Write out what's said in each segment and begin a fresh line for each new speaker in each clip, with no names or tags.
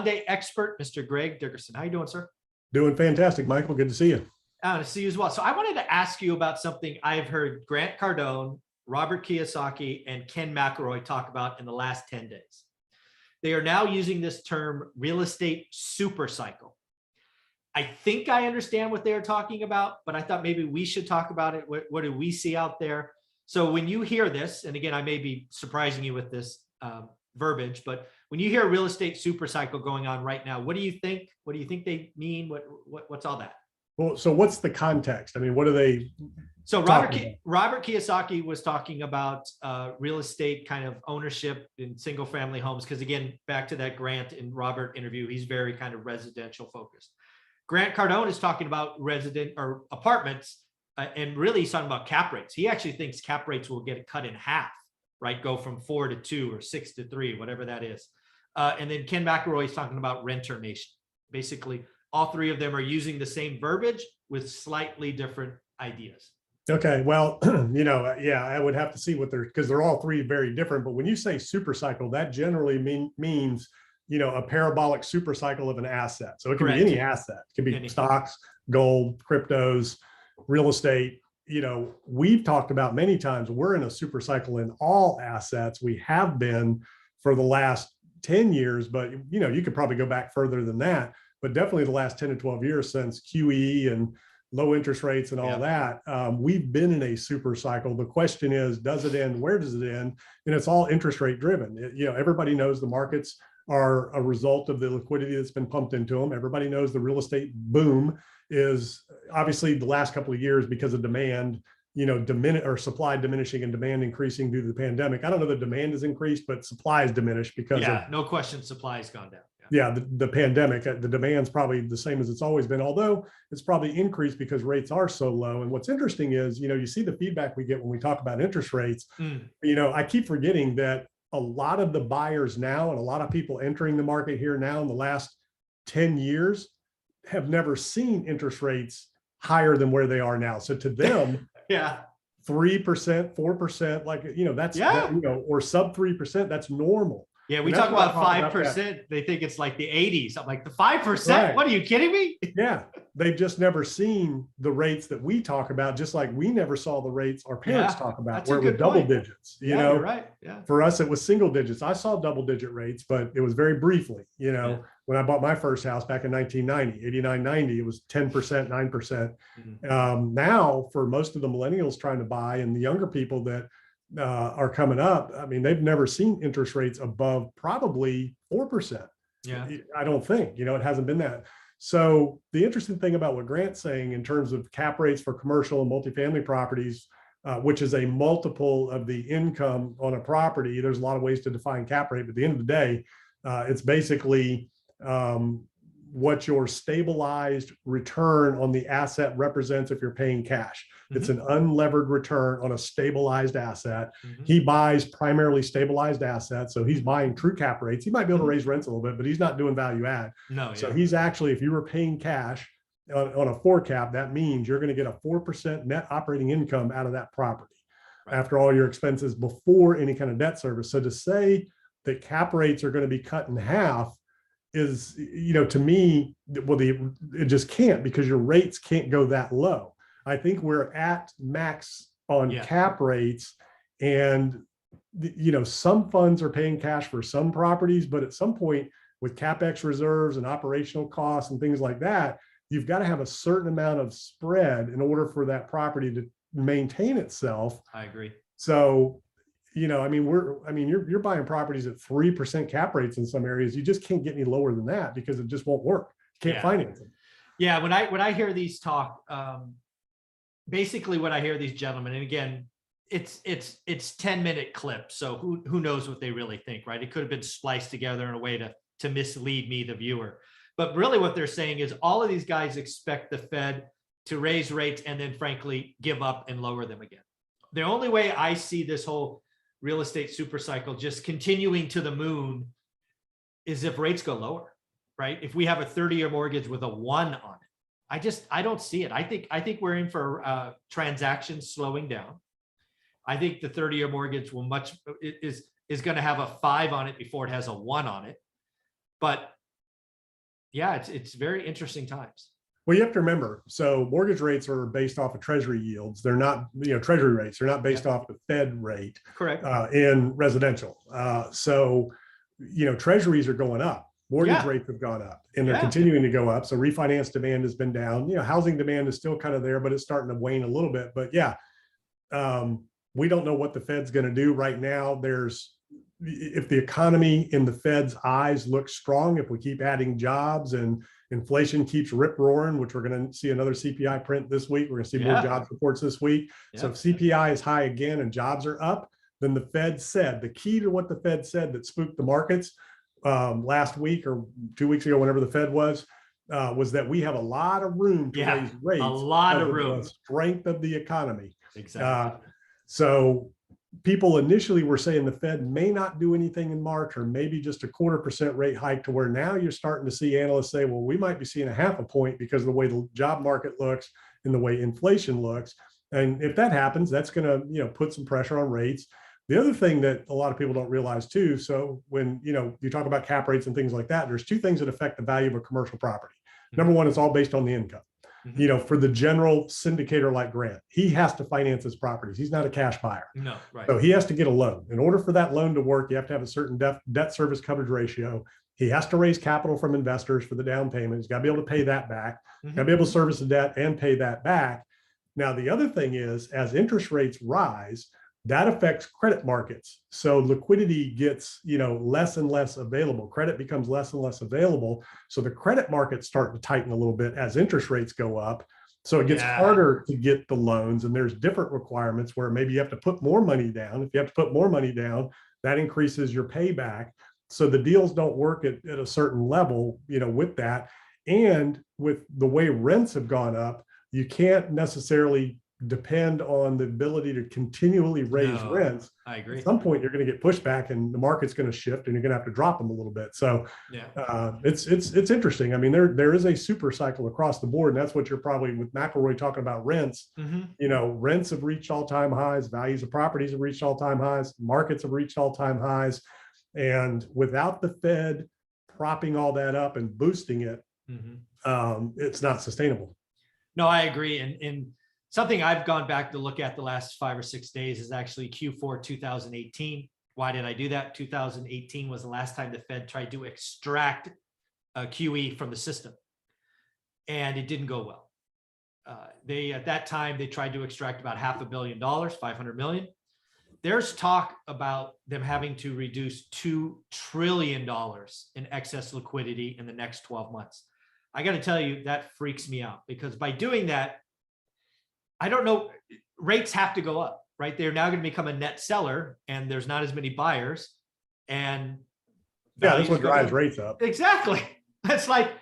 Monday expert, Mr. Greg Dickerson. How you doing, sir?
Doing fantastic, Michael. Good to see you.
To see you as well. So I wanted to ask you about something I've heard Grant Cardone, Robert Kiyosaki, and Ken McElroy talk about in the last 10 days. They are now using this term real estate super cycle. I think I understand what they're talking about, but I thought maybe we should talk about it. What do we see out there? So when you hear this, and again, I may be surprising you with this verbiage, but when you hear real estate super cycle going on right now, what do you think? What do you think they mean? What's all that?
Well, so what's the context? I mean, what are they?
So Robert Kiyosaki was talking about real estate kind of ownership in single family homes. Because again, back to that Grant and Robert interview, he's very kind of residential focused. Grant Cardone is talking about resident or apartments, and really he's talking about cap rates. He actually thinks cap rates will get cut in half, right? Go from 4 to 2 or 6 to 3, whatever that is. And then Ken McElroy is talking about renter nation. Basically, all three of them are using the same verbiage with slightly different ideas.
Okay, well, yeah, I would have to see what because they're all three very different. But when you say super cycle, that generally means a parabolic super cycle of an asset. So it can be any asset. It can be stocks, gold, cryptos, real estate. We've talked about many times, we're in a super cycle in all assets. We have been for the last 10 years, but you could probably go back further than that, but definitely the last 10 to 12 years since QE and low interest rates and all that, we've been in a super cycle. The question is, does it end? Where does it end? And it's all interest rate driven. Everybody knows the markets are a result of the liquidity that's been pumped into them. Everybody knows the real estate boom is obviously the last couple of years because of demand, supply diminishing and demand increasing due to the pandemic. I don't know that demand has increased, but supply has diminished because
no question, supply has gone down.
The pandemic. The demand's probably the same as it's always been, although it's probably increased because rates are so low. And what's interesting is, you see the feedback we get when we talk about interest rates. I keep forgetting that a lot of the buyers now and a lot of people entering the market here now in the last 10 years have never seen interest rates higher than where they are now. So to them, 3%, 4%, that's, or sub 3%, that's normal.
Yeah, we talk about 5%. They think it's like the 80s. I'm like, the 5%? Right. What, are you kidding me?
Yeah, they've just never seen the rates that we talk about, just like we never saw the rates our parents talk about, where it was double digits. You're right. Yeah. For us, it was single digits. I saw double digit rates, but it was very briefly. When I bought my first house back in 1990, 89, 90, it was 10%, 9%. Now, for most of the millennials trying to buy and the younger people that are coming up, I mean, they've never seen interest rates above probably 4%. Yeah, I don't think, it hasn't been that. So the interesting thing about what Grant's saying in terms of cap rates for commercial and multifamily properties, which is a multiple of the income on a property, there's a lot of ways to define cap rate, but at the end of the day, it's basically what your stabilized return on the asset represents if you're paying cash. It's an unlevered return on a stabilized asset. He buys primarily stabilized assets. So he's buying true cap rates. He might be able to raise rents a little bit, but he's not doing value add. So he's actually, if you were paying cash on a 4 cap, that means you're going to get a 4% net operating income out of that property after all your expenses before any kind of debt service. So to say that cap rates are going to be cut in half is, to me, well, it just can't, because your rates can't go that low. I think we're at max on cap rates, and some funds are paying cash for some properties, but at some point with CapEx reserves and operational costs and things like that, you've got to have a certain amount of spread in order for that property to maintain itself.
I agree.
So you're buying properties at 3% cap rates in some areas. You just can't get any lower than that because it just won't work. You can't finance it.
Yeah. When I hear these talk, basically what I hear these gentlemen, and again, it's 10-minute clips. So who knows what they really think, right? It could have been spliced together in a way to mislead me, the viewer. But really what they're saying is all of these guys expect the Fed to raise rates and then frankly, give up and lower them again. The only way I see this whole real estate super cycle just continuing to the moon is if rates go lower, right? If we have a 30-year mortgage with a 1 on it, I don't see it. I think we're in for transactions slowing down. I think the 30-year mortgage is going to have a 5 on it before it has a 1 on it. But yeah, it's very interesting times.
Well, you have to remember, so mortgage rates are based off of treasury yields. They're not, treasury rates. They're not based off the Fed rate.
Correct.
In residential. So, treasuries are going up. Mortgage rates have gone up and they're continuing to go up. So refinance demand has been down. Housing demand is still kind of there, but it's starting to wane a little bit. But we don't know what the Fed's going to do right now. If the economy in the Fed's eyes looks strong, if we keep adding jobs and inflation keeps rip roaring, which we're going to see another CPI print this week. We're going to see more jobs reports this week. So if CPI is high again and jobs are up, then the Fed said, the key to what the Fed said that spooked the markets last week or 2 weeks ago, whenever the Fed was that we have a lot of room to raise rates.
A lot of room.
The strength of the economy.
Exactly.
So people initially were saying the Fed may not do anything in March, or maybe just a 0.25% rate hike, to where now you're starting to see analysts say, well, we might be seeing a 0.5 point because of the way the job market looks and the way inflation looks. And if that happens, that's going to, put some pressure on rates. The other thing that a lot of people don't realize too, so when, you talk about cap rates and things like that, there's two things that affect the value of a commercial property. Number one, it's all based on the income. For the general syndicator like Grant, he has to finance his properties. He's not a cash buyer.
No, right.
So he has to get a loan. In order for that loan to work, you have to have a certain debt service coverage ratio. He has to raise capital from investors for the down payment. He's got to be able to pay that back. Got to be able to service the debt and pay that back. Now, the other thing is, as interest rates rise, that affects credit markets. So liquidity gets, less and less available. Credit becomes less and less available. So the credit markets start to tighten a little bit as interest rates go up. So it gets harder to get the loans, and there's different requirements where maybe you have to put more money down. If you have to put more money down, that increases your payback. So the deals don't work at a certain level, with that. And with the way rents have gone up, you can't necessarily depend on the ability to continually raise rents.
I agree.
At some point, you're going to get pushback, and the market's going to shift, and you're going to have to drop them a little bit. So it's interesting. I mean, there is a super cycle across the board, and that's what you're probably with McElroy talking about rents. Rents have reached all-time highs, values of properties have reached all-time highs, markets have reached all-time highs, and without the Fed propping all that up and boosting it, it's not sustainable.
No, I agree. And something I've gone back to look at the last 5 or 6 days is actually Q4 2018. Why did I do that? 2018 was the last time the Fed tried to extract QE from the system, and it didn't go well. At that time, they tried to extract about $500 million, 500 million. There's talk about them having to reduce $2 trillion in excess liquidity in the next 12 months. I got to tell you, that freaks me out, because by doing that, I don't know, rates have to go up, right? They're now going to become a net seller, and there's not as many buyers, and
that's what drives rates up.
Exactly. That's like,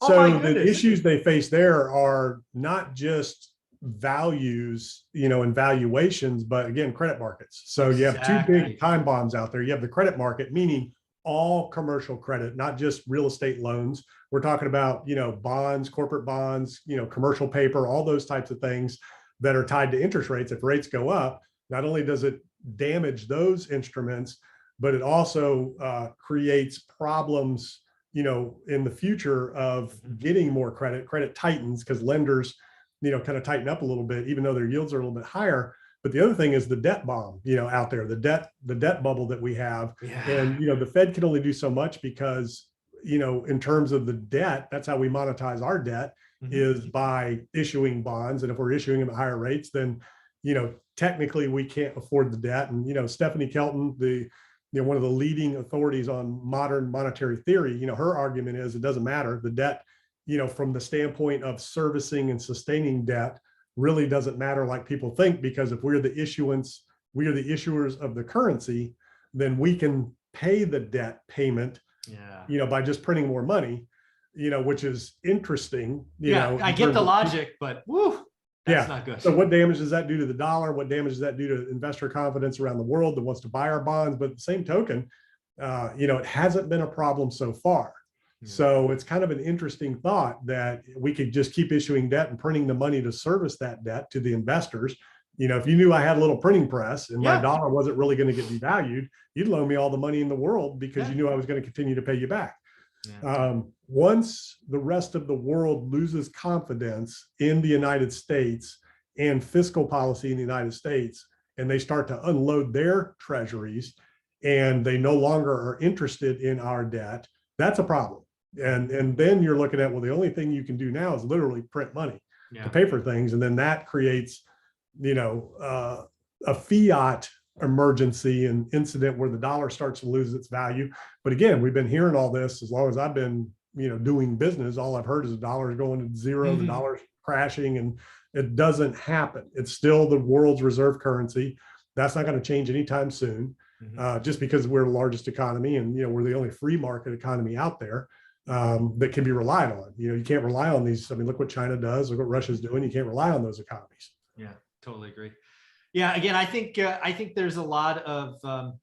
so the issues they face there are not just values, and valuations, but again, credit markets. So you have two big time bombs out there. You have the credit market, meaning all commercial credit, not just real estate loans. We're talking about, bonds, corporate bonds, commercial paper, all those types of things that are tied to interest rates. If rates go up, not only does it damage those instruments, but it also creates problems, in the future of getting more credit. Credit tightens because lenders, kind of tighten up a little bit, even though their yields are a little bit higher. But the other thing is the debt bomb, out there, the debt bubble that we have. And, the Fed can only do so much because, in terms of the debt, that's how we monetize our debt, is by issuing bonds. And if we're issuing them at higher rates, then, technically we can't afford the debt. And, Stephanie Kelton, one of the leading authorities on modern monetary theory, her argument is it doesn't matter. The debt, from the standpoint of servicing and sustaining debt, really doesn't matter like people think, because if we're the issuers of the currency, then we can pay the debt payment, by just printing more money, which is interesting.
I get the logic, but that's not good.
So what damage does that do to the dollar? What damage does that do to investor confidence around the world that wants to buy our bonds? But at the same token, it hasn't been a problem so far. So it's kind of an interesting thought that we could just keep issuing debt and printing the money to service that debt to the investors. If you knew I had a little printing press and my dollar wasn't really going to get devalued, you'd loan me all the money in the world because you knew I was going to continue to pay you back. once the rest of the world loses confidence in the United States and fiscal policy in the United States, and they start to unload their treasuries and they no longer are interested in our debt, that's a problem. And then you're looking at, well, the only thing you can do now is literally print money to pay for things. And then that creates, a fiat emergency and incident where the dollar starts to lose its value. But again, we've been hearing all this as long as I've been, doing business. All I've heard is the dollar is going to zero, the dollar's crashing, and it doesn't happen. It's still the world's reserve currency. That's not going to change anytime soon, just because we're the largest economy and, we're the only free market economy out there that can be relied on. You can't rely on these. I mean, look what China does, look what Russia's doing. You can't rely on those economies.
Yeah, totally agree. Yeah, again, I think there's a lot of,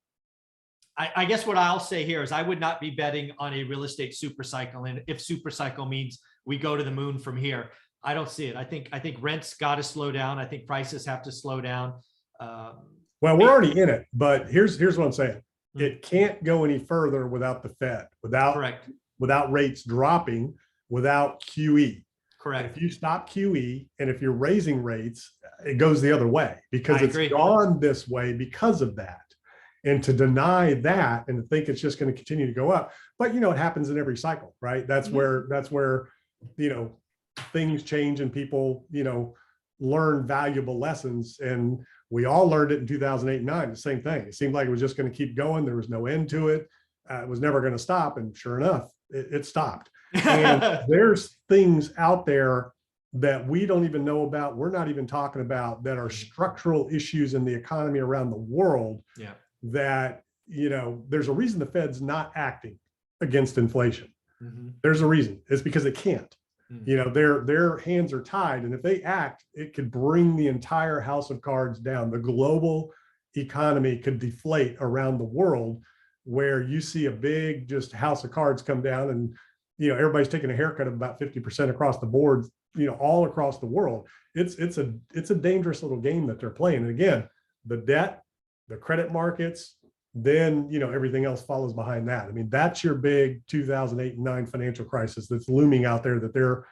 I guess what I'll say here is I would not be betting on a real estate super cycle. And if super cycle means we go to the moon from here, I don't see it. I think rents got to slow down. I think prices have to slow down.
Well, we're already in it, but here's what I'm saying. It can't go any further without the Fed, without rates dropping, without QE.
Correct.
If you stop QE and if you're raising rates, it goes the other way because it's gone this way because of that. And to deny that and to think it's just going to continue to go up, but it happens in every cycle, right? That's where things change and people learn valuable lessons. And we all learned it in 2008 and 2009, the same thing. It seemed like it was just going to keep going. There was no end to it. It was never going to stop. And sure enough, it stopped. And there's things out there that we don't even know about. We're not even talking about that are structural issues in the economy around the world.
Yeah.
That, there's a reason the Fed's not acting against inflation. There's a reason. It's because it can't. Their hands are tied. And if they act, it could bring the entire house of cards down. The global economy could deflate around the world, where you see a big just house of cards come down and, everybody's taking a haircut of about 50% across the board, all across the world. It's a dangerous little game that they're playing. And again, the debt, the credit markets, then, everything else follows behind that. I mean, that's your big 2008 and 2009 financial crisis that's looming out there that they're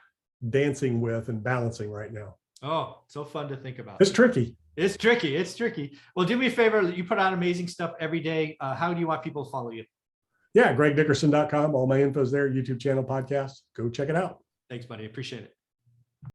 dancing with and balancing right now.
Oh, so fun to think about.
It's tricky.
It's tricky. Well, do me a favor. You put out amazing stuff every day. How do you want people to follow you?
Yeah, gregdickerson.com. All my info's there. YouTube channel, podcast. Go check it out.
Thanks, buddy. Appreciate it.